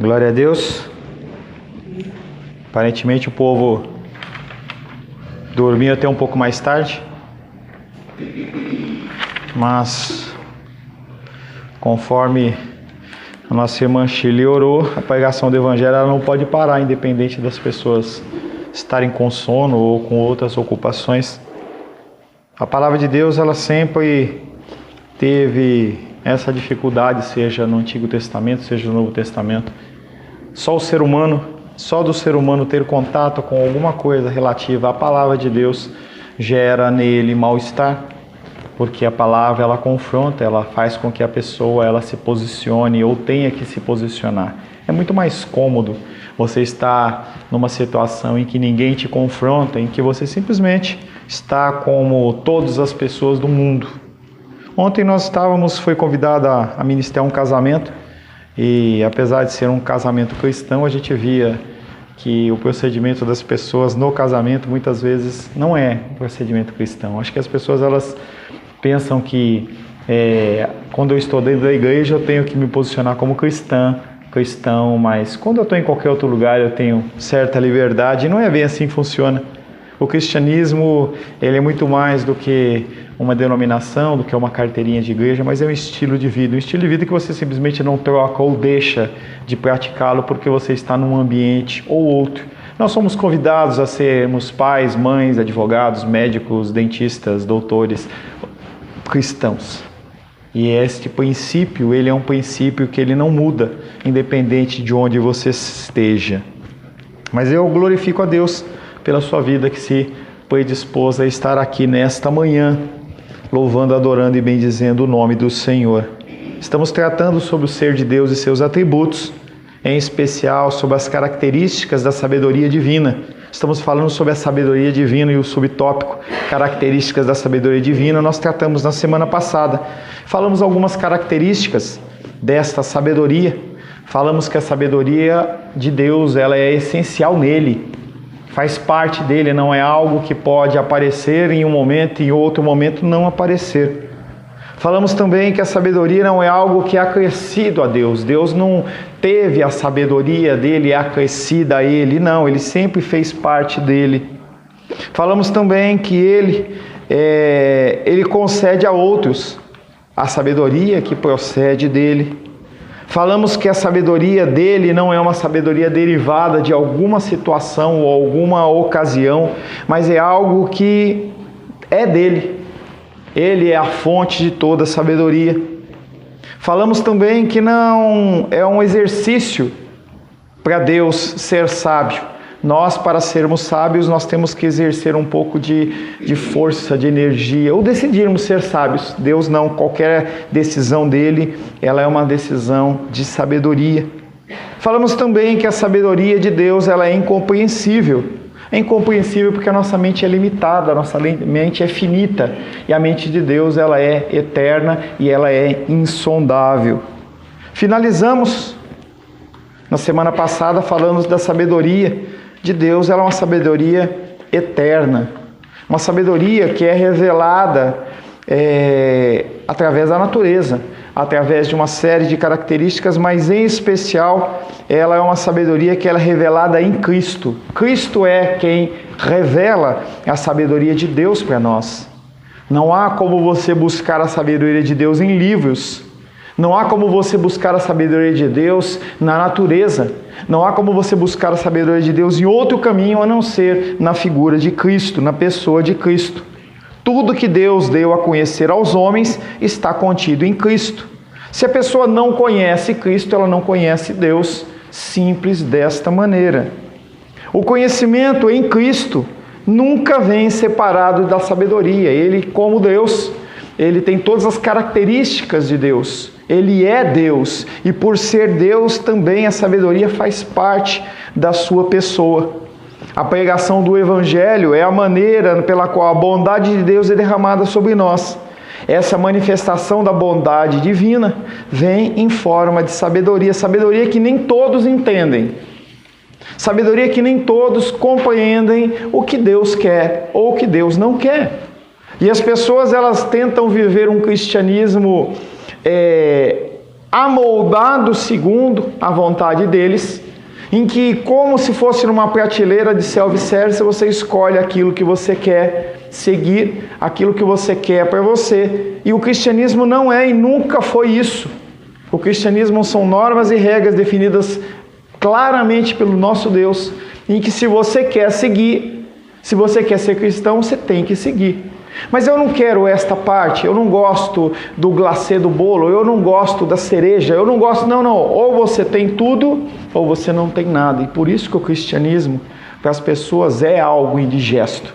Glória a Deus. Aparentemente o povo dormiu até um pouco mais tarde, mas conforme a nossa irmã Shirley orou, a pregação do Evangelho ela não pode parar, independente das pessoas estarem com sono ou com outras ocupações. A palavra de Deus ela sempre teve essa dificuldade, seja no Antigo Testamento, seja no Novo Testamento. Só do ser humano ter contato com alguma coisa relativa à palavra de Deus gera nele mal-estar, porque a palavra ela confronta, ela faz com que a pessoa ela se posicione ou tenha que se posicionar. É muito mais cômodo você estar numa situação em que ninguém te confronta, em que você simplesmente está como todas as pessoas do mundo. Ontem foi convidado a ministrar um casamento e apesar de ser um casamento cristão, a gente via que o procedimento das pessoas no casamento muitas vezes não é um procedimento cristão. Acho que as pessoas elas pensam que quando eu estou dentro da igreja eu tenho que me posicionar como cristão, mas quando eu estou em qualquer outro lugar eu tenho certa liberdade. E não é bem assim que funciona. O cristianismo ele é muito mais do que uma denominação, do que uma carteirinha de igreja, mas é um estilo de vida que você simplesmente não troca ou deixa de praticá-lo porque você está num ambiente ou outro. Nós somos convidados a sermos pais, mães, advogados, médicos, dentistas, doutores, cristãos. E este princípio, ele é um princípio que ele não muda, independente de onde você esteja. Mas eu glorifico a Deus pela sua vida que se predispôs a estar aqui nesta manhã, louvando, adorando e bendizendo o nome do Senhor. Estamos tratando sobre o ser de Deus e seus atributos, em especial sobre as características da sabedoria divina. Estamos falando sobre a sabedoria divina e o subtópico características da sabedoria divina nós tratamos na semana passada. Falamos algumas características desta sabedoria. Falamos que a sabedoria de Deus ela é essencial nele. Faz parte dele, não é algo que pode aparecer em um momento e em outro momento não aparecer. Falamos também que a sabedoria não é algo que é acrescido a Deus. Deus não teve a sabedoria dele acrescida a ele, não, ele sempre fez parte dele. Falamos também que ele concede a outros a sabedoria que procede dele. Falamos que a sabedoria dele não é uma sabedoria derivada de alguma situação ou alguma ocasião, mas é algo que é dele. Ele é a fonte de toda a sabedoria. Falamos também que não é um exercício para Deus ser sábio. Nós, para sermos sábios, nós temos que exercer um pouco de força, de energia, ou decidirmos ser sábios. Deus não, qualquer decisão dele, ela é uma decisão de sabedoria. Falamos também que a sabedoria de Deus, ela é incompreensível. É incompreensível porque a nossa mente é limitada, a nossa mente é finita. E a mente de Deus, ela é eterna e ela é insondável. Finalizamos, na semana passada, falamos da sabedoria de Deus, ela é uma sabedoria eterna, uma sabedoria que é revelada através da natureza, através de uma série de características, mas em especial ela é uma sabedoria que ela é revelada em Cristo. Cristo é quem revela a sabedoria de Deus para nós. Não há como você buscar a sabedoria de Deus em livros. Não há como você buscar a sabedoria de Deus na natureza. Não há como você buscar a sabedoria de Deus em outro caminho a não ser na figura de Cristo, na pessoa de Cristo. Tudo que Deus deu a conhecer aos homens está contido em Cristo. Se a pessoa não conhece Cristo, ela não conhece Deus, simples desta maneira. O conhecimento em Cristo nunca vem separado da sabedoria. Ele, como Deus, ele tem todas as características de Deus. Ele é Deus e por ser Deus também a sabedoria faz parte da sua pessoa. A pregação do Evangelho é a maneira pela qual a bondade de Deus é derramada sobre nós. Essa manifestação da bondade divina vem em forma de sabedoria, sabedoria que nem todos entendem. Sabedoria que nem todos compreendem o que Deus quer ou o que Deus não quer. E as pessoas elas tentam viver um cristianismo amoldados segundo a vontade deles, em que, como se fosse numa prateleira de self-service, você escolhe aquilo que você quer seguir, aquilo que você quer para você. E o cristianismo não é e nunca foi isso. O cristianismo são normas e regras definidas claramente pelo nosso Deus, em que se você quer seguir, se você quer ser cristão, você tem que seguir. Mas eu não quero esta parte, eu não gosto do glacê do bolo, eu não gosto da cereja, eu não gosto, não. Ou você tem tudo, ou você não tem nada. E por isso que o cristianismo, para as pessoas, é algo indigesto.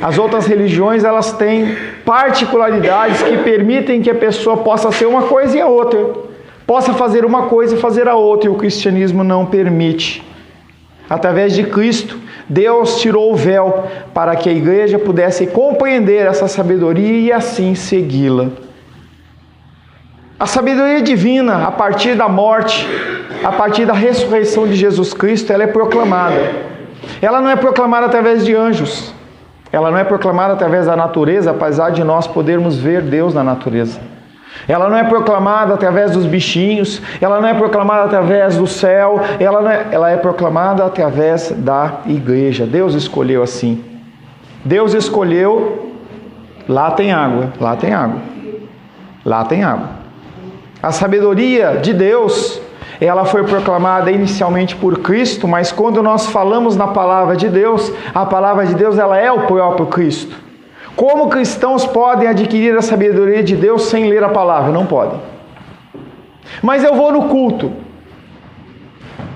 As outras religiões, elas têm particularidades que permitem que a pessoa possa ser uma coisa e a outra. Possa fazer uma coisa e fazer a outra, e o cristianismo não permite. Através de Cristo, Deus tirou o véu para que a igreja pudesse compreender essa sabedoria e assim segui-la. A sabedoria divina, a partir da morte, a partir da ressurreição de Jesus Cristo, ela é proclamada. Ela não é proclamada através de anjos. Ela não é proclamada através da natureza, apesar de nós podermos ver Deus na natureza. Ela não é proclamada através dos bichinhos, ela não é proclamada através do céu, ela é proclamada através da igreja. Deus escolheu assim. Deus escolheu, lá tem água, lá tem água, lá tem água. A sabedoria de Deus, ela foi proclamada inicialmente por Cristo, mas quando nós falamos na palavra de Deus, a palavra de Deus ela é o próprio Cristo. Como cristãos podem adquirir a sabedoria de Deus sem ler a palavra? Não podem. Mas eu vou no culto.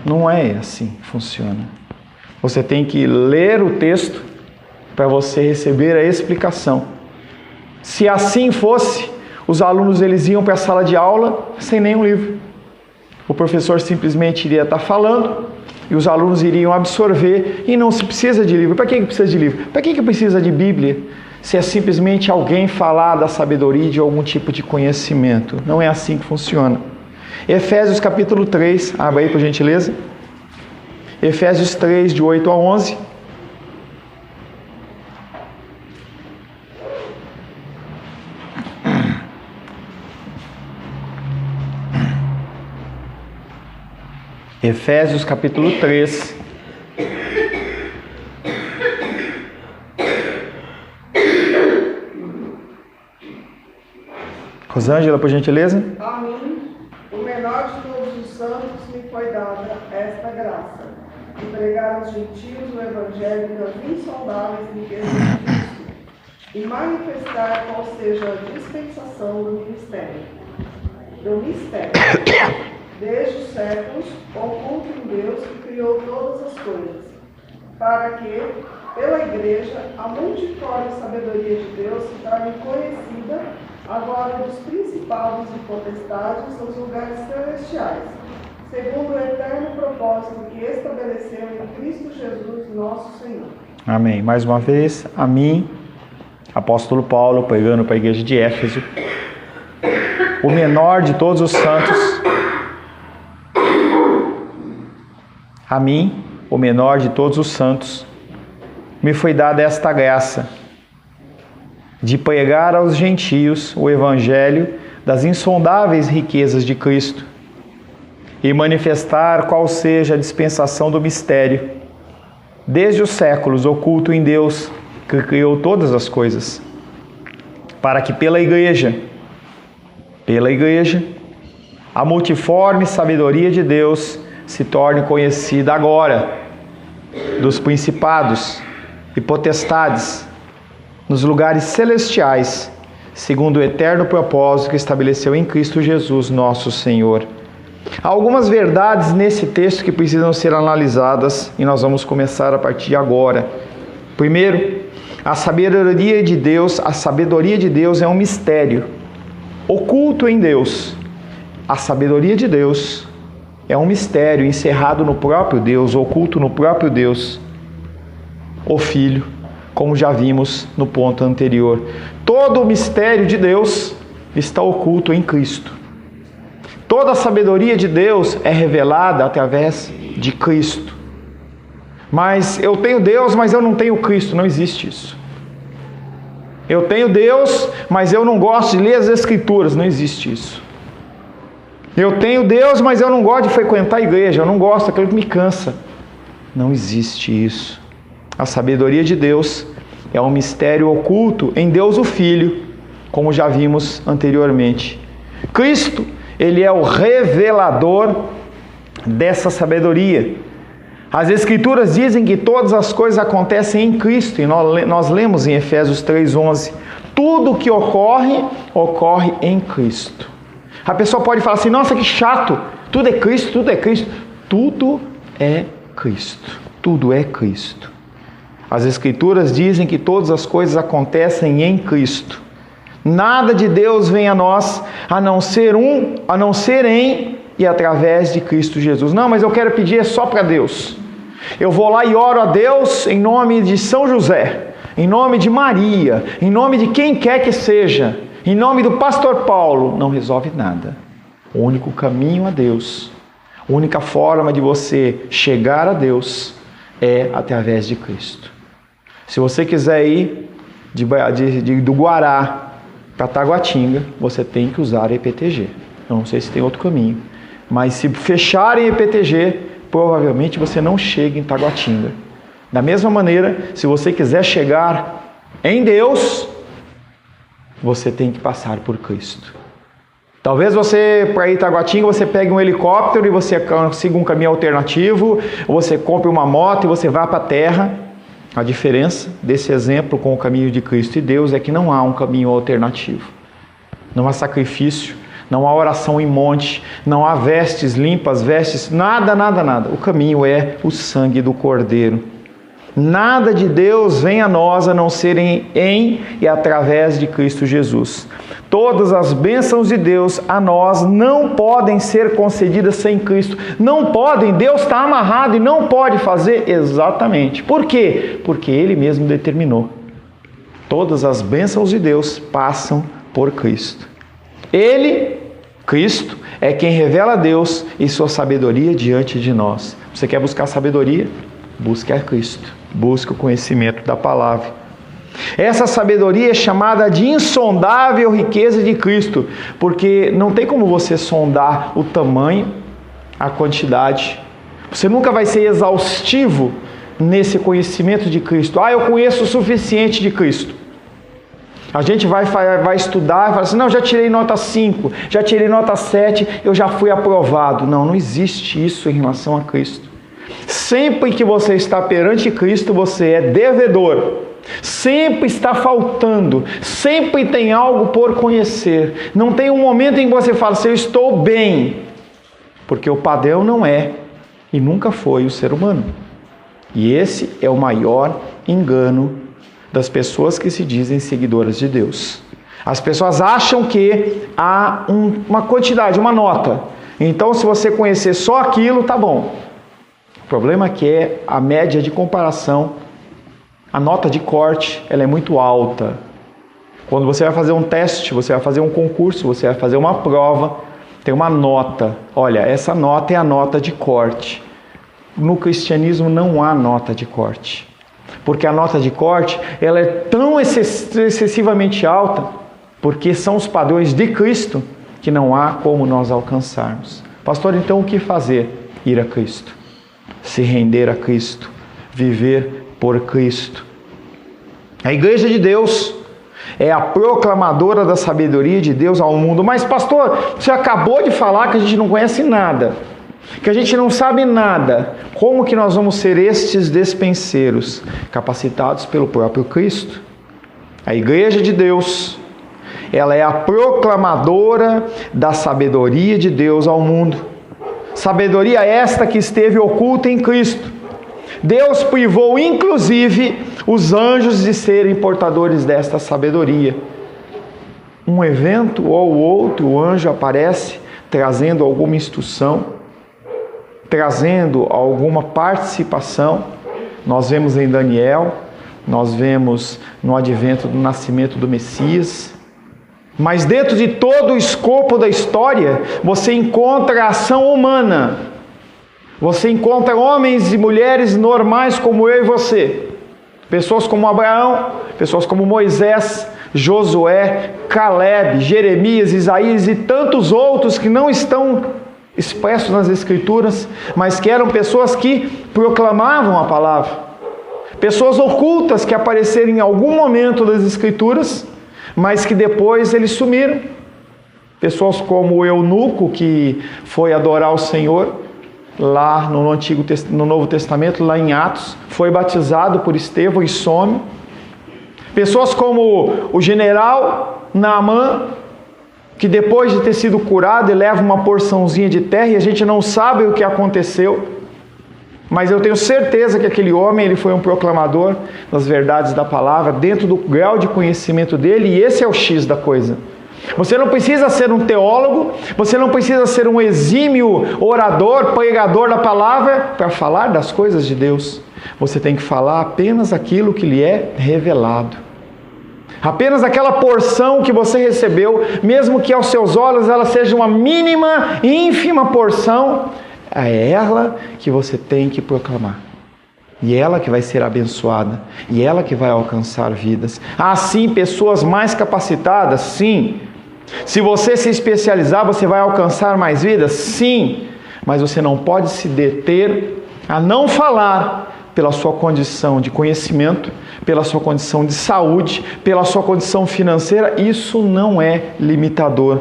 Não é assim que funciona. Você tem que ler o texto para você receber a explicação. Se assim fosse, os alunos eles iam para a sala de aula sem nenhum livro. O professor simplesmente iria estar falando e os alunos iriam absorver e não se precisa de livro. Para que precisa de livro? Para que precisa de Bíblia? Se é simplesmente alguém falar da sabedoria de algum tipo de conhecimento. Não é assim que funciona. Efésios capítulo 3, abre aí por gentileza. Efésios 3, de 8 a 11. Efésios capítulo 3. Rosângela, por gentileza. A mim, o menor de todos os santos, me foi dada esta graça, de pregar aos gentios o evangelho das insondáveis riquezas de Cristo, e manifestar qual seja a dispensação do mistério, desde os séculos, oculto em Deus que criou todas as coisas, para que, pela igreja, a multiforme sabedoria de Deus se torne conhecida agora dos principados e potestades nos lugares celestiais, segundo o eterno propósito que estabeleceu em Cristo Jesus, nosso Senhor. Amém. Mais uma vez, a mim, apóstolo Paulo, pregando para a igreja de Éfeso, o menor de todos os santos, a mim, o menor de todos os santos, me foi dada esta graça, de pregar aos gentios o evangelho das insondáveis riquezas de Cristo e manifestar qual seja a dispensação do mistério, desde os séculos oculto em Deus, que criou todas as coisas, para que pela igreja, a multiforme sabedoria de Deus se torne conhecida agora dos principados e potestades nos lugares celestiais, segundo o eterno propósito que estabeleceu em Cristo Jesus, nosso Senhor. Há algumas verdades nesse texto que precisam ser analisadas e nós vamos começar a partir de agora. Primeiro, a sabedoria de Deus é um mistério oculto em Deus. A sabedoria de Deus é um mistério encerrado no próprio Deus, oculto no próprio Deus, o Filho, como já vimos no ponto anterior. Todo o mistério de Deus está oculto em Cristo. Toda a sabedoria de Deus é revelada através de Cristo. Mas eu tenho Deus, mas eu não tenho Cristo. Não existe isso. Eu tenho Deus, mas eu não gosto de ler as Escrituras. Não existe isso. Eu tenho Deus, mas eu não gosto de frequentar a igreja, eu não gosto, aquilo que me cansa. Não existe isso. A sabedoria de Deus é um mistério oculto em Deus o Filho, como já vimos anteriormente. Cristo, ele é o revelador dessa sabedoria. As Escrituras dizem que todas as coisas acontecem em Cristo, e nós lemos em Efésios 3:11, tudo o que ocorre, ocorre em Cristo. A pessoa pode falar assim, nossa, que chato, tudo é Cristo, tudo é Cristo. Tudo é Cristo, tudo é Cristo. As Escrituras dizem que todas as coisas acontecem em Cristo. Nada de Deus vem a nós, a não ser em e através de Cristo Jesus. Não, mas eu quero pedir só para Deus. Eu vou lá e oro a Deus em nome de São José, em nome de Maria, em nome de quem quer que seja, em nome do pastor Paulo. Não resolve nada. O único caminho a Deus, a única forma de você chegar a Deus é através de Cristo. Se você quiser ir do Guará para Taguatinga, você tem que usar a EPTG. Eu não sei se tem outro caminho, mas se fecharem a EPTG, provavelmente você não chega em Taguatinga. Da mesma maneira, se você quiser chegar em Deus, você tem que passar por Cristo. Talvez você, para ir em Taguatinga, você pegue um helicóptero e você consiga um caminho alternativo, ou você compre uma moto e você vá para a terra. A diferença desse exemplo com o caminho de Cristo e Deus é que não há um caminho alternativo. Não há sacrifício, não há oração em monte, não há vestes limpas, vestes, nada. O caminho é o sangue do Cordeiro. Nada de Deus vem a nós a não ser em e através de Cristo Jesus. Todas as bênçãos de Deus a nós não podem ser concedidas sem Cristo. Não podem, Deus está amarrado e não pode fazer exatamente. Por quê? Porque Ele mesmo determinou. Todas as bênçãos de Deus passam por Cristo. Ele, Cristo, é quem revela a Deus e sua sabedoria diante de nós. Você quer buscar sabedoria? Busque a Cristo. Busque o conhecimento da palavra. Essa sabedoria é chamada de insondável riqueza de Cristo, porque não tem como você sondar o tamanho, a quantidade. Você nunca vai ser exaustivo nesse conhecimento de Cristo. Eu conheço o suficiente de Cristo. A gente vai estudar e fala assim, não, já tirei nota 5, já tirei nota 7, eu já fui aprovado. Não existe isso em relação a Cristo. Sempre que você está perante Cristo, você é devedor. Sempre está faltando. Sempre tem algo por conhecer. Não tem um momento em que você fala assim, eu estou bem. Porque o padrão não é e nunca foi o ser humano. E esse é o maior engano das pessoas que se dizem seguidoras de Deus. As pessoas acham que há uma quantidade, uma nota. Então, se você conhecer só aquilo, tá bom. O problema é que a média de comparação, a nota de corte, ela é muito alta. Quando você vai fazer um teste, você vai fazer um concurso, você vai fazer uma prova, tem uma nota. Olha, essa nota é a nota de corte. No cristianismo não há nota de corte. Porque a nota de corte, ela é tão excessivamente alta, porque são os padrões de Cristo, que não há como nós alcançarmos. Pastor, então o que fazer? Ir a Cristo. Se render a Cristo, viver por Cristo. A igreja de Deus é a proclamadora da sabedoria de Deus ao mundo. Mas pastor, você acabou de falar que a gente não conhece nada, que a gente não sabe nada. Como que nós vamos ser estes despenseiros, capacitados pelo próprio Cristo? A igreja de Deus, ela é a proclamadora da sabedoria de Deus ao mundo. Sabedoria esta que esteve oculta em Cristo. Deus privou inclusive os anjos de serem portadores desta sabedoria. Um evento ou outro, o anjo aparece trazendo alguma instrução, trazendo alguma participação. Nós vemos em Daniel, nós vemos no advento do nascimento do Messias. Mas dentro de todo o escopo da história, você encontra a ação humana. Você encontra homens e mulheres normais como eu e você. Pessoas como Abraão, pessoas como Moisés, Josué, Caleb, Jeremias, Isaías e tantos outros que não estão expressos nas Escrituras, mas que eram pessoas que proclamavam a palavra. Pessoas ocultas que apareceram em algum momento das Escrituras, mas que depois eles sumiram. Pessoas como o eunuco, que foi adorar o Senhor lá no Novo Testamento, lá em Atos, foi batizado por Estevão e some. Pessoas como o general Naamã, que depois de ter sido curado, ele leva uma porçãozinha de terra e a gente não sabe o que aconteceu, mas eu tenho certeza que aquele homem ele foi um proclamador das verdades da palavra, dentro do grau de conhecimento dele, e esse é o X da coisa. Você não precisa ser um teólogo, você não precisa ser um exímio orador, pregador da palavra para falar das coisas de Deus. Você tem que falar apenas aquilo que lhe é revelado. Apenas aquela porção que você recebeu, mesmo que aos seus olhos ela seja uma mínima, ínfima porção, é ela que você tem que proclamar. E ela que vai ser abençoada, e ela que vai alcançar vidas. Assim, pessoas mais capacitadas, sim. Se você se especializar, você vai alcançar mais vidas? Sim. Mas você não pode se deter a não falar pela sua condição de conhecimento, pela sua condição de saúde, pela sua condição financeira. Isso não é limitador.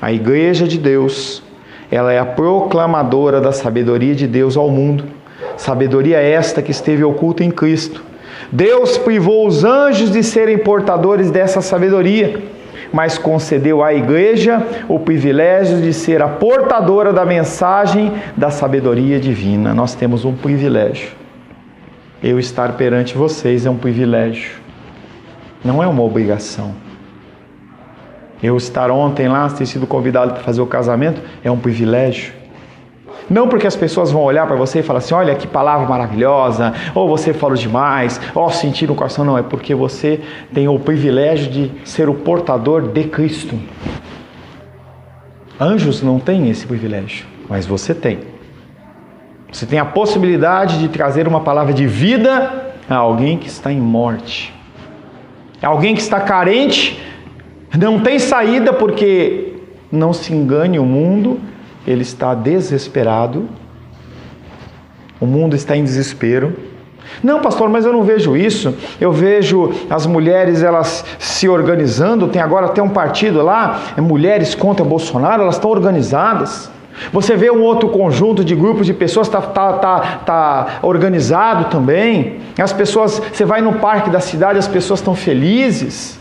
A igreja de Deus, ela é a proclamadora da sabedoria de Deus ao mundo. Sabedoria esta que esteve oculta em Cristo. Deus privou os anjos de serem portadores dessa sabedoria, mas concedeu à igreja o privilégio de ser a portadora da mensagem da sabedoria divina. Nós temos um privilégio. Eu estar perante vocês é um privilégio, não é uma obrigação. Eu estar ontem lá, ter sido convidado para fazer o casamento, é um privilégio. Não porque as pessoas vão olhar para você e falar assim, olha que palavra maravilhosa, ou você falou demais, ou sentir no coração. Não, é porque você tem o privilégio de ser o portador de Cristo. Anjos não têm esse privilégio, mas você tem. Você tem a possibilidade de trazer uma palavra de vida a alguém que está em morte. Alguém que está carente, não tem saída, porque, não se engane, o mundo, ele está desesperado. O mundo está em desespero. Não, pastor, mas eu não vejo isso. Eu vejo as mulheres, elas se organizando. Tem agora até um partido lá, Mulheres contra Bolsonaro, elas estão organizadas. Você vê um outro conjunto de grupos de pessoas tá organizado também. As pessoas, você vai no parque da cidade, as pessoas estão felizes,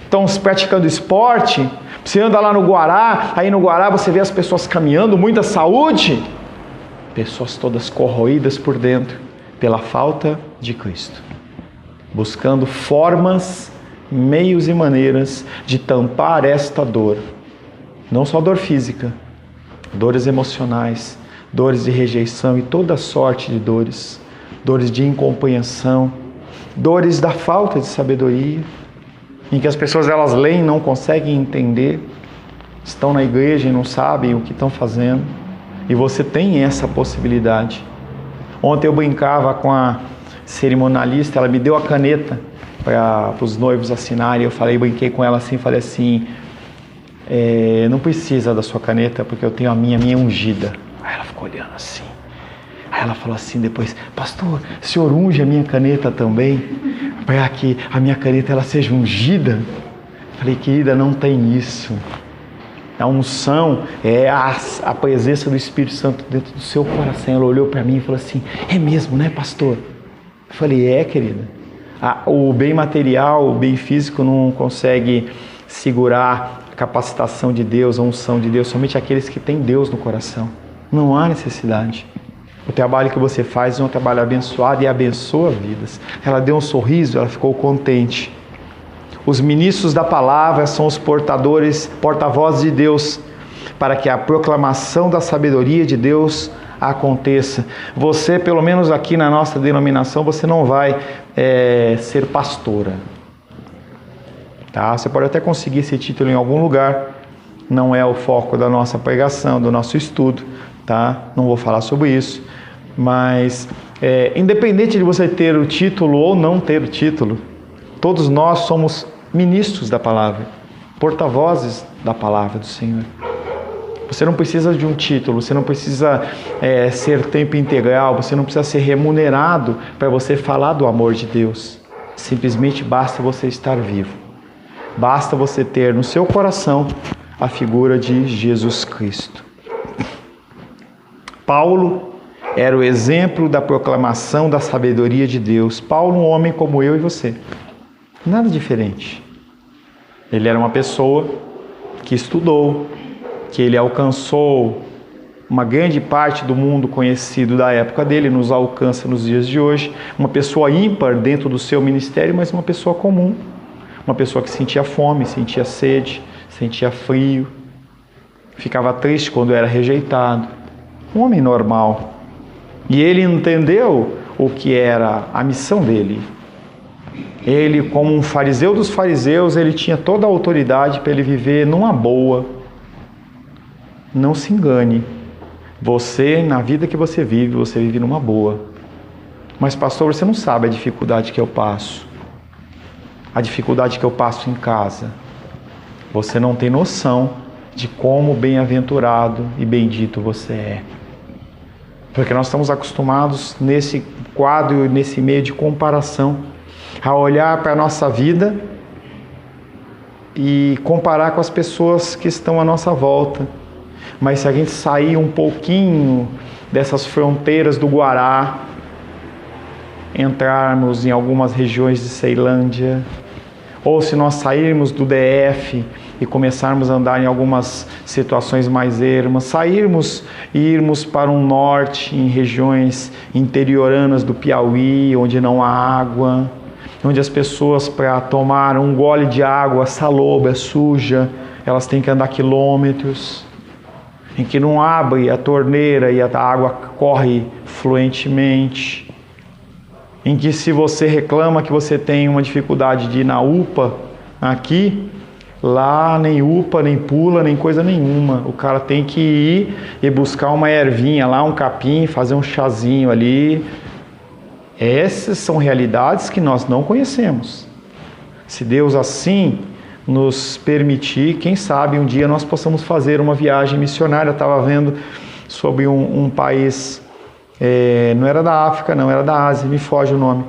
estão praticando esporte. Você anda lá no Guará, aí no Guará você vê as pessoas caminhando, muita saúde. Pessoas todas corroídas por dentro pela falta de Cristo, buscando formas, meios e maneiras de tampar esta dor. Não só dor física, dores emocionais, dores de rejeição e toda sorte de dores, dores de incompreensão, dores da falta de sabedoria, em que as pessoas elas leem e não conseguem entender, estão na igreja e não sabem o que estão fazendo, e você tem essa possibilidade. Ontem eu brincava com a cerimonialista, ela me deu a caneta para os noivos assinarem, eu brinquei com ela assim, falei assim, não precisa da sua caneta, porque eu tenho a minha é ungida. Aí ela ficou olhando assim. Aí ela falou assim depois, pastor, o senhor unge a minha caneta também? Para que a minha caneta ela seja ungida? Falei, querida, não tem isso. A unção é a presença do Espírito Santo dentro do seu coração. Ela olhou para mim e falou assim, é mesmo, né, pastor? Eu falei, querida. O bem material, o bem físico não consegue segurar a capacitação de Deus, a unção de Deus, somente aqueles que têm Deus no coração. Não há necessidade. O trabalho que você faz é um trabalho abençoado e abençoa vidas. Ela deu um sorriso, ela ficou contente. Os ministros da palavra são os porta-vozes de Deus, para que a proclamação da sabedoria de Deus aconteça. Você, pelo menos aqui na nossa denominação, você não vai ser pastora. Tá? Você pode até conseguir esse título em algum lugar, não é o foco da nossa pregação, do nosso estudo, tá? Não vou falar sobre isso, mas independente de você ter o título ou não ter o título, todos nós somos ministros da palavra, porta-vozes da palavra do Senhor. Você não precisa de um título, você não precisa ser tempo integral, você não precisa ser remunerado para você falar do amor de Deus. Simplesmente basta você estar vivo. Basta você ter no seu coração a figura de Jesus Cristo. Paulo era o exemplo da proclamação da sabedoria de Deus. Paulo, um homem como eu e você. Nada diferente. Ele era uma pessoa que estudou, que ele alcançou uma grande parte do mundo conhecido da época dele, nos alcança nos dias de hoje. Uma pessoa ímpar dentro do seu ministério, mas uma pessoa comum. Uma pessoa que sentia fome, sentia sede, sentia frio, ficava triste quando era rejeitado. Um homem normal. E ele entendeu o que era a missão dele. Ele, como um fariseu dos fariseus, ele tinha toda a autoridade para ele viver numa boa. Não se engane. Você, na vida que você vive numa boa. Mas, pastor, você não sabe a dificuldade que eu passo. A dificuldade que eu passo em casa. Você não tem noção de como bem-aventurado e bendito você é. Porque nós estamos acostumados nesse quadro, nesse meio de comparação, a olhar para a nossa vida e comparar com as pessoas que estão à nossa volta. Mas se a gente sair um pouquinho dessas fronteiras do Guará, entrarmos em algumas regiões de Ceilândia, ou se nós sairmos do DF e começarmos a andar em algumas situações mais ermas, sairmos e irmos para um norte, em regiões interioranas do Piauí, onde não há água, onde as pessoas, para tomar um gole de água salobra, suja, elas têm que andar quilômetros, em que não abre a torneira e a água corre fluentemente, em que se você reclama que você tem uma dificuldade de ir na UPA aqui, lá nem UPA, nem pula, nem coisa nenhuma. O cara tem que ir e buscar uma ervinha lá, um capim, fazer um chazinho ali. Essas são realidades que nós não conhecemos. Se Deus assim nos permitir, quem sabe um dia nós possamos fazer uma viagem missionária. Eu estava vendo sobre um país, não era da África, não, era da Ásia, me foge o nome,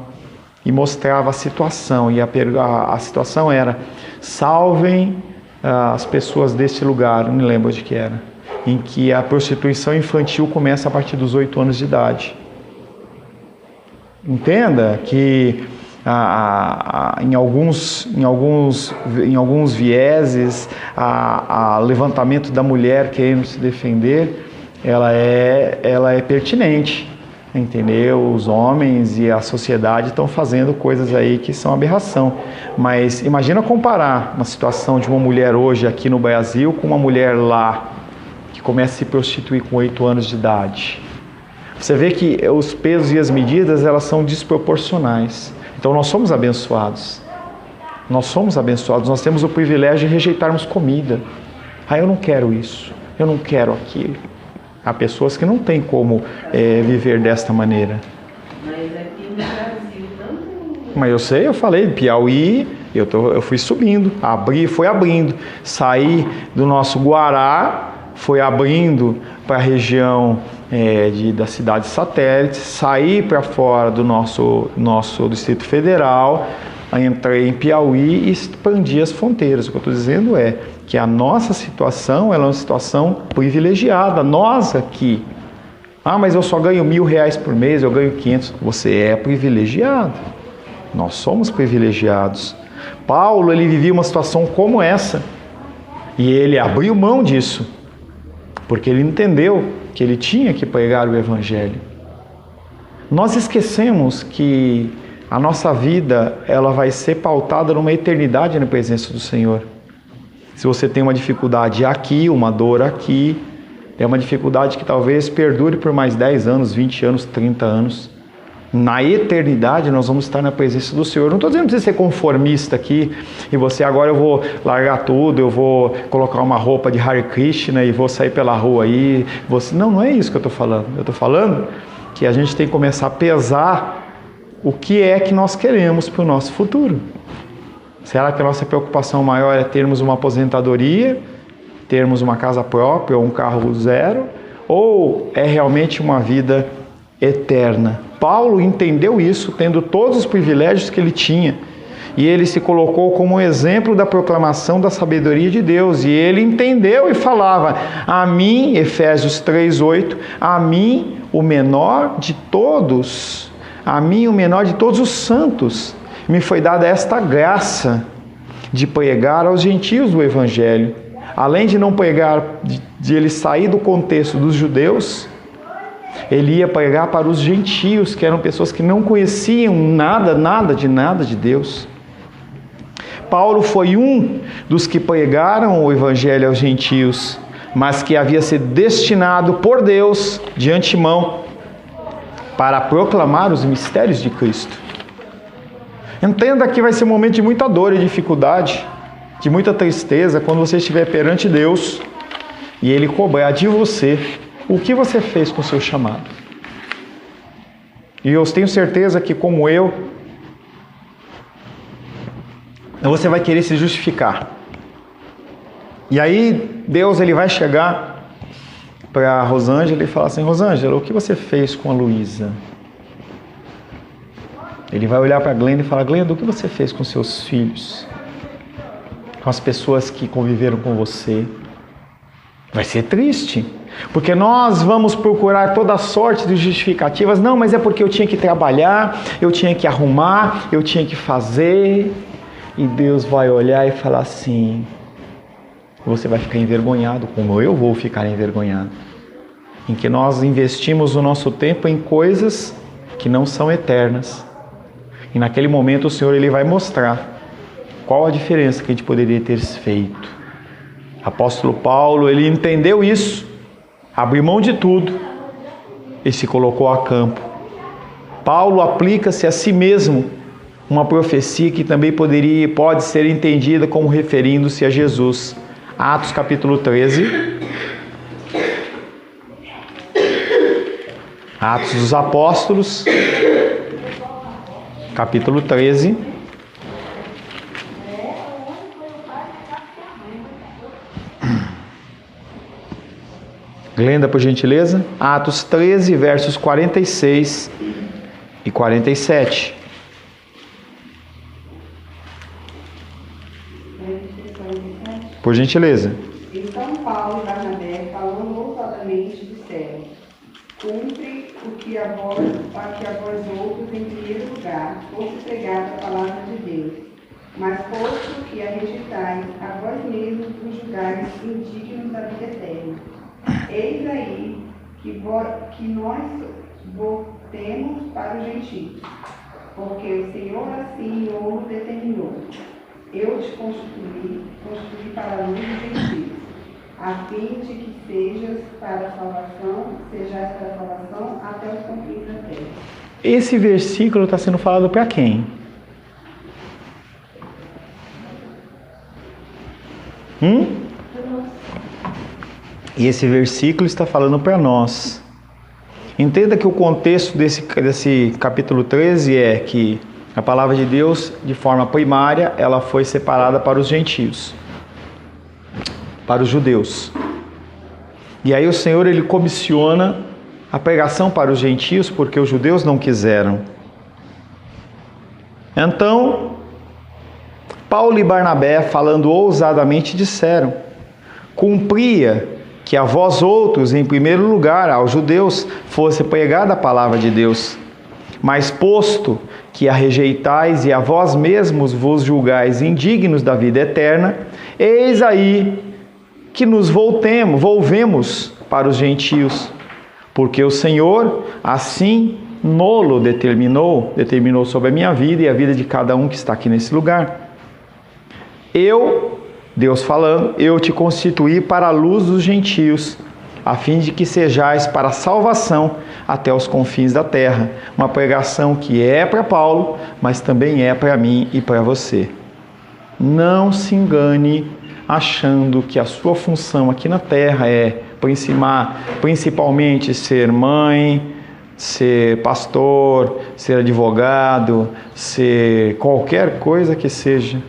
e mostrava a situação, e a situação era: salvem as pessoas deste lugar, não me lembro de que era, em que a prostituição infantil começa a partir dos 8 anos de idade. Entenda que em alguns vieses, a levantamento da mulher querendo se defender, ela é pertinente, entendeu? Os homens e a sociedade estão fazendo coisas aí que são aberração. Mas imagina comparar uma situação de uma mulher hoje aqui no Brasil com uma mulher lá, que começa a se prostituir com 8 anos de idade. Você vê que os pesos e as medidas, elas são desproporcionais. Então nós somos abençoados. Nós somos abençoados. Nós temos o privilégio de rejeitarmos comida. Eu não quero isso. Eu não quero aquilo. Há pessoas que não têm como viver desta maneira. Mas aqui no Brasil também. Mas eu sei, eu falei, Piauí, eu fui subindo, fui abrindo. Saí do nosso Guará, fui abrindo para a região das cidades satélites, saí para fora do nosso Distrito Federal, entrei em Piauí e expandi as fronteiras. O que eu estou dizendo é que a nossa situação ela é uma situação privilegiada. Nós aqui, mas eu só ganho R$1.000 por mês, eu ganho 500. Você é privilegiado. Nós somos privilegiados. Paulo, ele vivia uma situação como essa e ele abriu mão disso, porque ele entendeu que ele tinha que pregar o Evangelho. Nós esquecemos que a nossa vida ela vai ser pautada numa eternidade na presença do Senhor. Se você tem uma dificuldade aqui, uma dor aqui, é uma dificuldade que talvez perdure por mais 10 anos, 20 anos, 30 anos. Na eternidade nós vamos estar na presença do Senhor. Não estou dizendo para você ser conformista aqui e você agora eu vou largar tudo, eu vou colocar uma roupa de Hare Krishna e vou sair pela rua aí. Não é isso que eu estou falando. Eu estou falando que a gente tem que começar a pesar o que é que nós queremos para o nosso futuro. Será que a nossa preocupação maior é termos uma aposentadoria, termos uma casa própria ou um carro zero? Ou é realmente uma vida eterna? Paulo entendeu isso, tendo todos os privilégios que ele tinha. E ele se colocou como exemplo da proclamação da sabedoria de Deus. E ele entendeu e falava: a mim, Efésios 3:8, a mim, o menor de todos, a mim, o menor de todos os santos, me foi dada esta graça de pregar aos gentios o Evangelho. Além de não pregar, de ele sair do contexto dos judeus, ele ia pregar para os gentios, que eram pessoas que não conheciam nada de Deus. Paulo foi um dos que pregaram o Evangelho aos gentios, mas que havia sido destinado por Deus, de antemão, para proclamar os mistérios de Cristo. Entenda que vai ser um momento de muita dor e dificuldade, de muita tristeza, quando você estiver perante Deus e Ele cobrar de você o que você fez com o seu chamado. E eu tenho certeza que, como eu, você vai querer se justificar. E aí Deus ele vai chegar para Rosângela e falar assim: Rosângela, o que você fez com a Luísa? Ele vai olhar para a Glenda e falar: Glenda, o que você fez com seus filhos? Com as pessoas que conviveram com você? Vai ser triste, porque nós vamos procurar toda sorte de justificativas. Não, mas é porque eu tinha que trabalhar, eu tinha que arrumar, eu tinha que fazer. E Deus vai olhar e falar assim: você vai ficar envergonhado, como eu vou ficar envergonhado. Em que nós investimos o nosso tempo em coisas que não são eternas. E naquele momento o Senhor ele vai mostrar qual a diferença que a gente poderia ter feito. Apóstolo Paulo, ele entendeu isso, abriu mão de tudo e se colocou a campo. Paulo aplica-se a si mesmo uma profecia que também pode ser entendida como referindo-se a Jesus. Atos capítulo 13. Atos dos Apóstolos, capítulo 13. Glenda, por gentileza. Atos 13, versos 46 e 47. Por gentileza. Então Paulo e Barnabé, falando ousadamente, disseram: cumpre o que a vós outros, em primeiro lugar, fosse pregada a palavra de Deus. Mas posto que a rejeitais, a vós mesmos vos julgais indignos da vida eterna. Eis aí que nós voltemos para os gentios, porque o Senhor assim o determinou. Eu te constituí para a luz dos gentios, a fim de que sejais para a salvação até os confins da terra. Esse versículo está sendo falado para quem? E esse versículo está falando para nós. Entenda que o contexto desse capítulo 13 é que a palavra de Deus, de forma primária, ela foi separada para os gentios, para os judeus. E aí o Senhor ele comissiona a pregação para os gentios, porque os judeus não quiseram. Então, Paulo e Barnabé, falando ousadamente, disseram: cumpria que a vós outros, em primeiro lugar, aos judeus, fosse pregada a palavra de Deus. Mas posto que a rejeitais e a vós mesmos vos julgais indignos da vida eterna, eis aí que nos volvemos para os gentios, porque o Senhor assim nolo determinou sobre a minha vida e a vida de cada um que está aqui nesse lugar. Deus falando, eu te constituí para a luz dos gentios, a fim de que sejais para a salvação até os confins da terra. Uma pregação que é para Paulo, mas também é para mim e para você. Não se engane achando que a sua função aqui na terra é principalmente ser mãe, ser pastor, ser advogado, ser qualquer coisa que seja.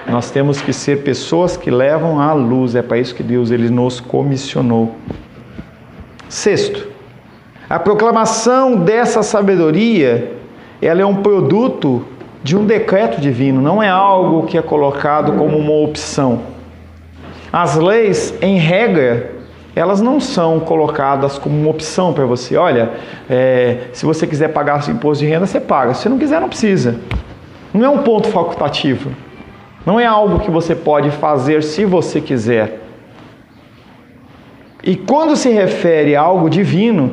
Nós temos que ser pessoas que levam à luz. É para isso que Deus ele nos comissionou. Sexto, a proclamação dessa sabedoria, ela é um produto de um decreto divino, não é algo que é colocado como uma opção. As leis, em regra, elas não são colocadas como uma opção para você. Olha, se você quiser pagar seu imposto de renda, você paga. Se você não quiser, não precisa. Não é um ponto facultativo. Não é algo que você pode fazer se você quiser. E quando se refere a algo divino,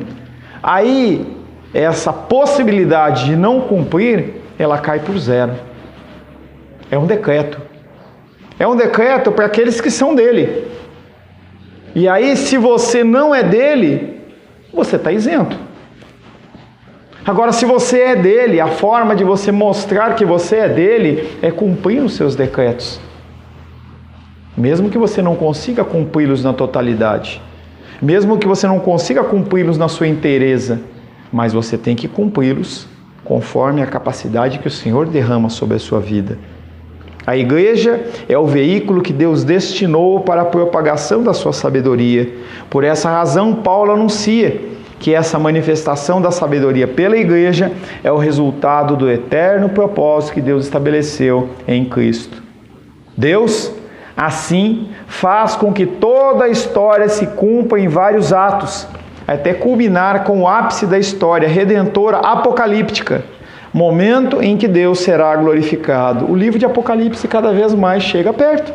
aí essa possibilidade de não cumprir, ela cai por zero. É um decreto. É um decreto para aqueles que são dele. E aí, se você não é dele, você está isento. Agora, se você é dele, a forma de você mostrar que você é dele é cumprir os seus decretos. Mesmo que você não consiga cumpri-los na totalidade. Mesmo que você não consiga cumpri-los na sua inteireza. Mas você tem que cumpri-los conforme a capacidade que o Senhor derrama sobre a sua vida. A igreja é o veículo que Deus destinou para a propagação da sua sabedoria. Por essa razão, Paulo anuncia que essa manifestação da sabedoria pela igreja é o resultado do eterno propósito que Deus estabeleceu em Cristo. Deus, assim, faz com que toda a história se cumpra em vários atos, até culminar com o ápice da história redentora apocalíptica, momento em que Deus será glorificado. O livro de Apocalipse cada vez mais chega perto,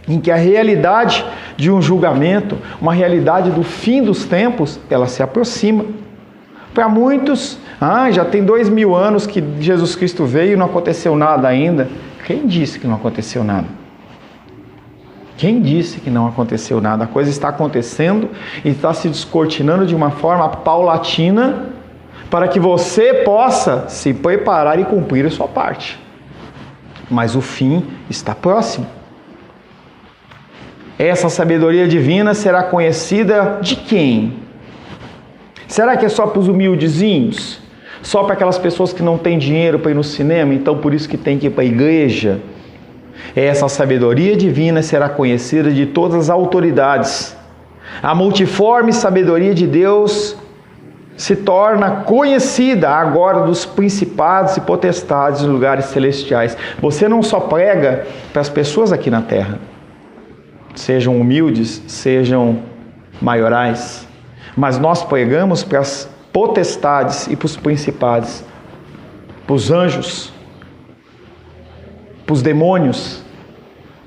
em que a realidade de um julgamento, uma realidade do fim dos tempos, ela se aproxima. Para muitos, já tem 2000 anos que Jesus Cristo veio e não aconteceu nada ainda. Quem disse que não aconteceu nada? Quem disse que não aconteceu nada? A coisa está acontecendo e está se descortinando de uma forma paulatina para que você possa se preparar e cumprir a sua parte. Mas o fim está próximo. Essa sabedoria divina será conhecida de quem? Será que é só para os humildezinhos? Só para aquelas pessoas que não têm dinheiro para ir no cinema, então por isso que tem que ir para a igreja? Essa sabedoria divina será conhecida de todas as autoridades. A multiforme sabedoria de Deus se torna conhecida agora dos principados e potestades dos lugares celestiais. Você não só prega para as pessoas aqui na terra, sejam humildes, sejam maiorais, mas nós pregamos para as potestades e para os principados, para os anjos, para os demônios,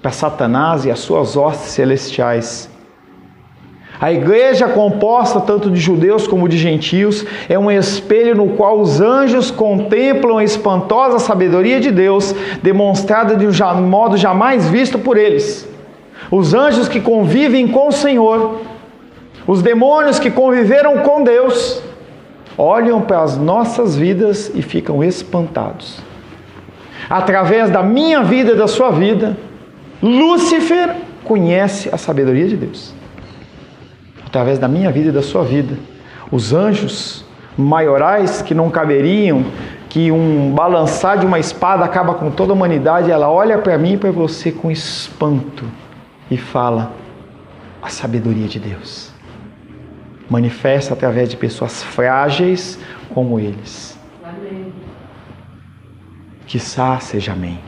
para Satanás e as suas hostes celestiais. A igreja, composta tanto de judeus como de gentios, é um espelho no qual os anjos contemplam a espantosa sabedoria de Deus, demonstrada de um modo jamais visto por eles. Os anjos que convivem com o Senhor, os demônios que conviveram com Deus, olham para as nossas vidas e ficam espantados. Através da minha vida e da sua vida, Lúcifer conhece a sabedoria de Deus. Através da minha vida e da sua vida, os anjos maiorais que não caberiam, que um balançar de uma espada acaba com toda a humanidade, ela olha para mim e para você com espanto e fala: a sabedoria de Deus manifesta através de pessoas frágeis como eles. Amém. Quiçá seja amém.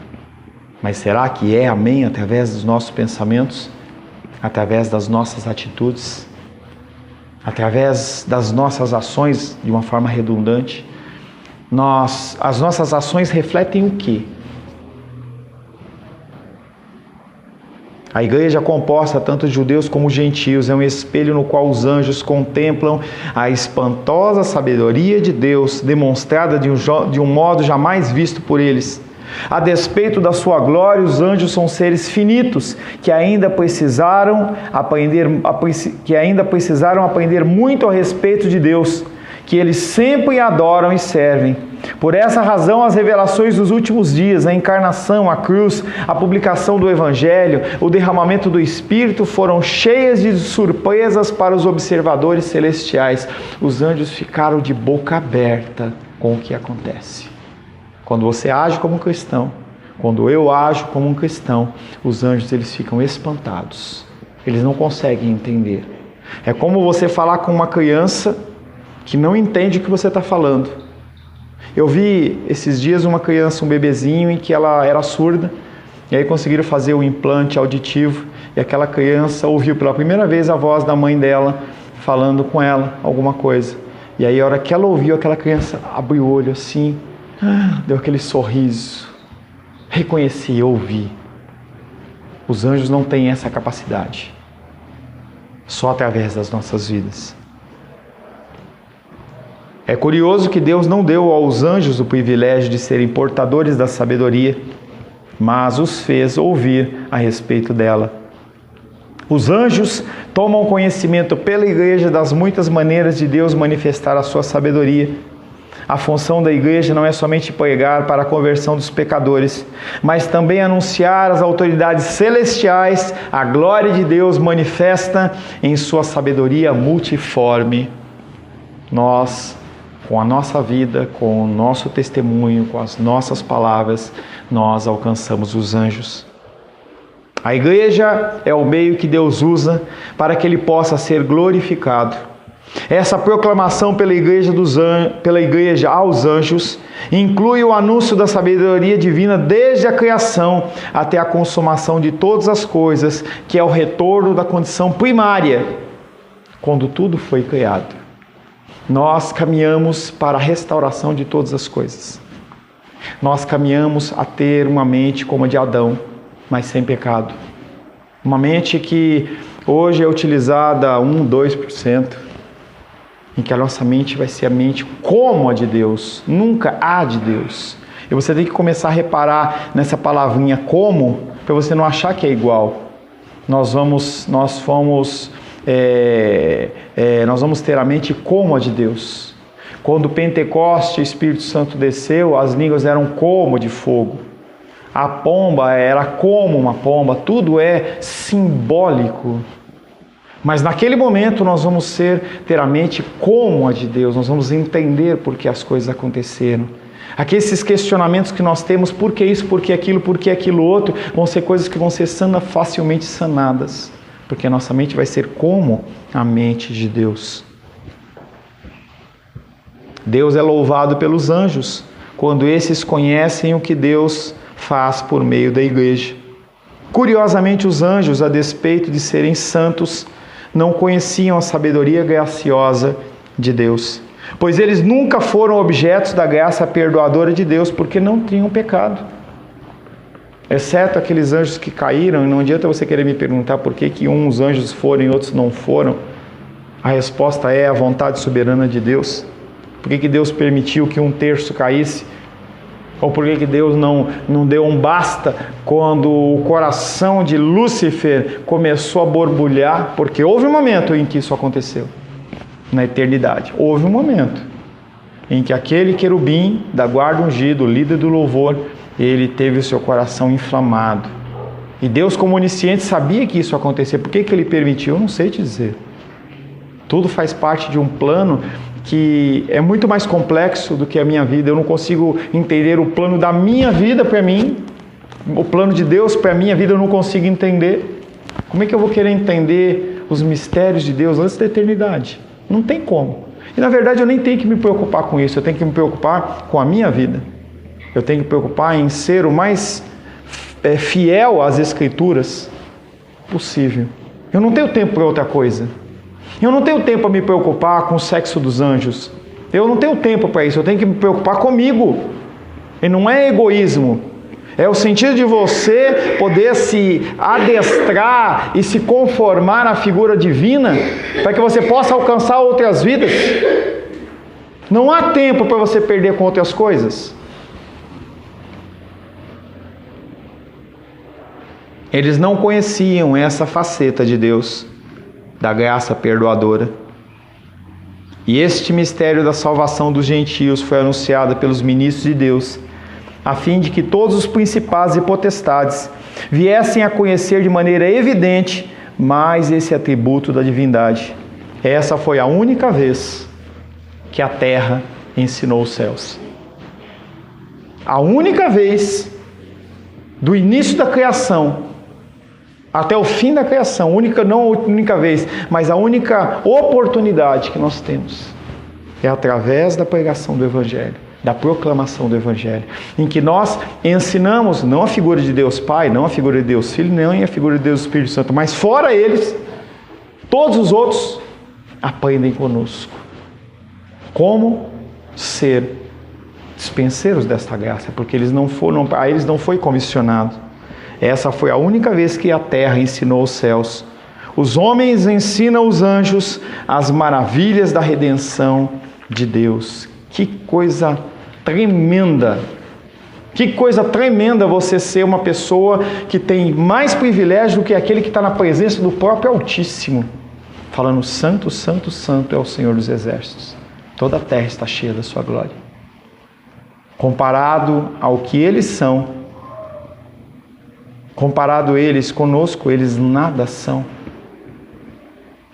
Mas será que é amém através dos nossos pensamentos? Através das nossas atitudes? Através das nossas ações, de uma forma redundante? As nossas ações refletem o quê? A igreja, composta tanto de judeus como gentios, é um espelho no qual os anjos contemplam a espantosa sabedoria de Deus, demonstrada de um modo jamais visto por eles. A despeito da sua glória, os anjos são seres finitos, que ainda precisaram aprender muito a respeito de Deus, que eles sempre adoram e servem. Por essa razão, as revelações dos últimos dias, a encarnação, a cruz, a publicação do Evangelho, o derramamento do Espírito foram cheias de surpresas para os observadores celestiais. Os anjos ficaram de boca aberta com o que acontece. Quando você age como cristão, Quando eu ajo como um cristão, os anjos eles ficam espantados. Eles não conseguem entender. É como você falar com uma criança que não entende o que você está falando. Eu vi esses dias uma criança, um bebezinho, em que ela era surda, e aí conseguiram fazer o implante auditivo, e aquela criança ouviu pela primeira vez a voz da mãe dela falando com ela alguma coisa. E aí a hora que ela ouviu, aquela criança abriu o olho assim, deu aquele sorriso, reconheci, ouvi. Os anjos não têm essa capacidade, só através das nossas vidas. É curioso que Deus não deu aos anjos o privilégio de serem portadores da sabedoria, mas os fez ouvir a respeito dela. Os anjos tomam conhecimento pela igreja das muitas maneiras de Deus manifestar a sua sabedoria. A função da igreja não é somente pregar para a conversão dos pecadores, mas também anunciar às autoridades celestiais a glória de Deus manifesta em sua sabedoria multiforme. Nós, com a nossa vida, com o nosso testemunho, com as nossas palavras, nós alcançamos os anjos. A igreja é o meio que Deus usa para que Ele possa ser glorificado. Essa proclamação pela igreja aos anjos inclui o anúncio da sabedoria divina desde a criação até a consumação de todas as coisas, que é o retorno da condição primária, quando tudo foi criado. Nós caminhamos para a restauração de todas as coisas. Nós caminhamos a ter uma mente como a de Adão, mas sem pecado. Uma mente que hoje é utilizada 2%, em que a nossa mente vai ser a mente como a de Deus, nunca a de Deus. E você tem que começar a reparar nessa palavrinha como, para você não achar que é igual. Nós vamos ter a mente como a de Deus. Quando o Pentecoste, o Espírito Santo desceu, as línguas eram como de fogo. A pomba era como uma pomba, tudo é simbólico. Mas naquele momento nós vamos ter a mente como a de Deus, nós vamos entender por que as coisas aconteceram. Aqui esses questionamentos que nós temos, por que isso, por que aquilo outro, vão ser coisas que vão ser facilmente sanadas. Porque a nossa mente vai ser como a mente de Deus. Deus é louvado pelos anjos, quando esses conhecem o que Deus faz por meio da igreja. Curiosamente, os anjos, a despeito de serem santos, não conheciam a sabedoria graciosa de Deus, pois eles nunca foram objetos da graça perdoadora de Deus, porque não tinham pecado. Exceto aqueles anjos que caíram, e não adianta você querer me perguntar por que uns anjos foram e outros não foram. A resposta é a vontade soberana de Deus. Por que Deus permitiu que 1/3 caísse? Ou por que Deus não deu um basta quando o coração de Lúcifer começou a borbulhar? Porque houve um momento em que isso aconteceu, na eternidade. Houve um momento em que aquele querubim da guarda ungido, líder do louvor, ele teve o seu coração inflamado. E Deus, como onisciente, sabia que isso ia acontecer. Por que Ele permitiu? Eu não sei te dizer. Tudo faz parte de um plano que é muito mais complexo do que a minha vida. Eu não consigo entender o plano da minha vida para mim. O plano de Deus para a minha vida eu não consigo entender. Como é que eu vou querer entender os mistérios de Deus antes da eternidade? Não tem como. E na verdade eu nem tenho que me preocupar com isso. Eu tenho que me preocupar com a minha vida. Eu tenho que me preocupar em ser o mais fiel às Escrituras possível. Eu não tenho tempo para outra coisa. Eu não tenho tempo para me preocupar com o sexo dos anjos. Eu não tenho tempo para isso. Eu tenho que me preocupar comigo. E não é egoísmo. É o sentido de você poder se adestrar e se conformar à figura divina para que você possa alcançar outras vidas. Não há tempo para você perder com outras coisas. Eles não conheciam essa faceta de Deus, da graça perdoadora. E este mistério da salvação dos gentios foi anunciado pelos ministros de Deus, a fim de que todos os principados e potestades viessem a conhecer de maneira evidente mais esse atributo da divindade. Essa foi a única vez que a terra ensinou os céus. A única vez do início da criação até o fim da criação, não a única vez, mas a única oportunidade que nós temos é através da pregação do Evangelho, da proclamação do Evangelho, em que nós ensinamos não a figura de Deus Pai, não a figura de Deus Filho, nem a figura de Deus Espírito Santo, mas fora eles, todos os outros aprendem conosco como ser dispenseiros desta graça, porque a eles não foi comissionado. Essa foi a única vez que a terra ensinou os céus. Os homens ensinam os anjos as maravilhas da redenção de Deus. Que coisa tremenda! Que coisa tremenda você ser uma pessoa que tem mais privilégio do que aquele que está na presença do próprio Altíssimo, falando: santo, santo, santo é o Senhor dos Exércitos. Toda a terra está cheia da sua glória. Comparado ao que eles são, comparado eles conosco, eles nada são.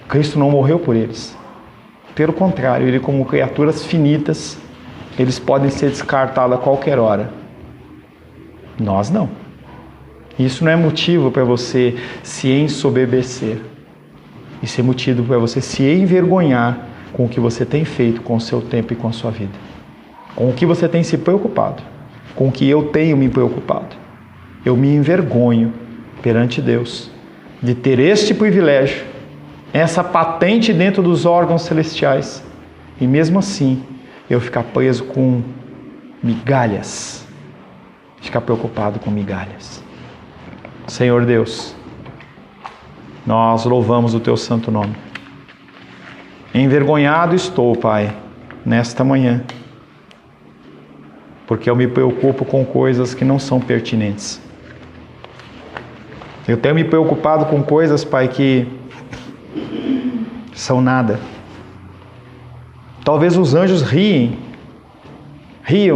Cristo não morreu por eles. Pelo contrário, ele, como criaturas finitas, eles podem ser descartados a qualquer hora. Nós não. Isso não é motivo para você se ensoberbecer. Isso é motivo para você se envergonhar com o que você tem feito com o seu tempo e com a sua vida. Com o que você tem se preocupado. Com o que eu tenho me preocupado. Eu me envergonho perante Deus de ter este privilégio, essa patente dentro dos órgãos celestiais, e mesmo assim eu ficar preso com migalhas, ficar preocupado com migalhas. Senhor Deus, nós louvamos o Teu santo nome. Envergonhado estou, Pai, nesta manhã, porque eu me preocupo com coisas que não são pertinentes. Eu tenho me preocupado com coisas, Pai, que são nada. Talvez os anjos riam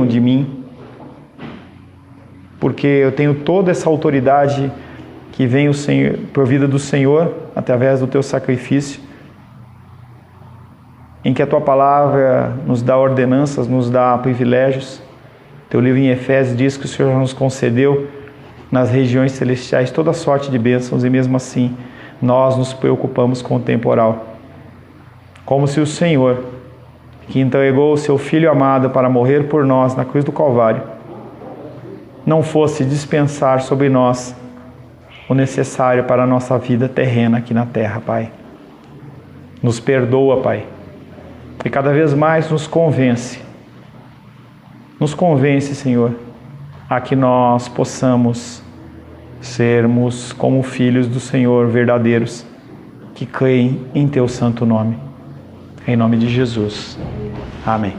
de mim, porque eu tenho toda essa autoridade que vem provida do Senhor, através do Teu sacrifício, em que a Tua palavra nos dá ordenanças, nos dá privilégios. Teu livro em Efésios diz que o Senhor nos concedeu nas regiões celestiais toda sorte de bênçãos, e mesmo assim nós nos preocupamos com o temporal. Como se o Senhor, que entregou o Seu Filho amado para morrer por nós na cruz do Calvário, não fosse dispensar sobre nós o necessário para a nossa vida terrena aqui na terra, Pai. Nos perdoa, Pai, e cada vez mais nos convence, Senhor, a que nós possamos sermos como filhos do Senhor verdadeiros, que creem em Teu santo nome. Em nome de Jesus. Amém.